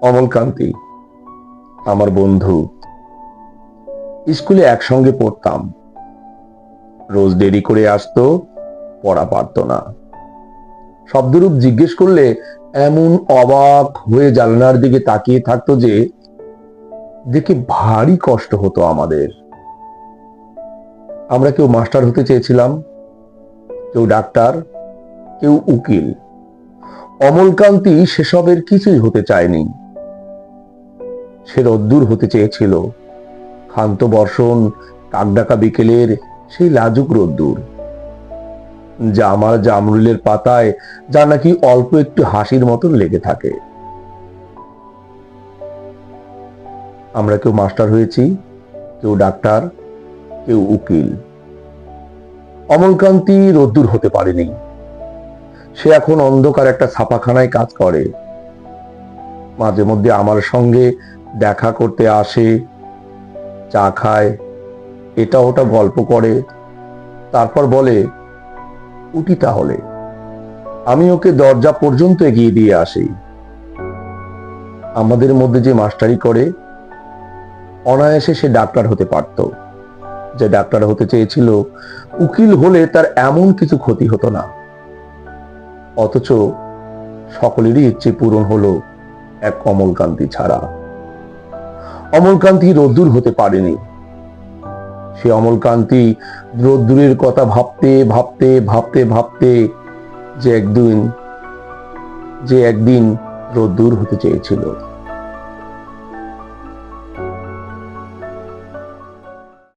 অমলকান্তি আমার বন্ধু। স্কুলে একসঙ্গে পড়তাম। রোজ দেরি করে আসতো, পড়া পারতো না। শব্দরূপ জিজ্ঞেস করলে এমন অবাক হয়ে জানলার দিকে তাকিয়ে থাকতো যে দেখে ভারী কষ্ট হতো আমাদের। আমরা কেউ মাস্টার হতে চেয়েছিলাম, কেউ ডাক্তার, কেউ উকিল। অমলকান্তি সেসবের কিছুই হতে চায়নি। সে রোদ্দুর হতে চেয়েছিল, ক্ষান্ত বর্ষণ, কাকডাকা বিকেলের সেই লাজুক রোদ্দুর, যা আমার জামরুলের পাতায় যা নাকি অল্প একটু হাসির মতন লেগে থাকে। আমরা কেউ মাস্টার হয়েছি, কেউ ডাক্তার, কেউ উকিল। অমলকান্তি রোদ্দুর হতে পারেনি। সে এখন অন্ধকার একটা ছাপাখানায় কাজ করে। মাঝে মধ্যে আমার সঙ্গে দেখা করতে আসে, চা খায়, এটা ওটা গল্প করে, তারপর বলে উঠি তাহলে। আমি ওকে দরজা পর্যন্ত এগিয়ে দিয়ে আসি। আমাদের মধ্যে যে মাস্টারি করে, অনায়াসে সে ডাক্তার হতে পারত। যে ডাক্তার হতে চেয়েছিল, উকিল হলে তার এমন কিছু ক্ষতি হতো না। অথচ সকলেরই ইচ্ছে পূরণ হলো এক অমলকান্তি ছাড়া। অমলকান্তি রোদ্দুর হতে পারেনি। সে অমলকান্তি রোদ্দুরের কথা ভাবতে ভাবতে ভাবতে ভাবতে যে একদিন রোদ্দুর হতে চেয়েছিল।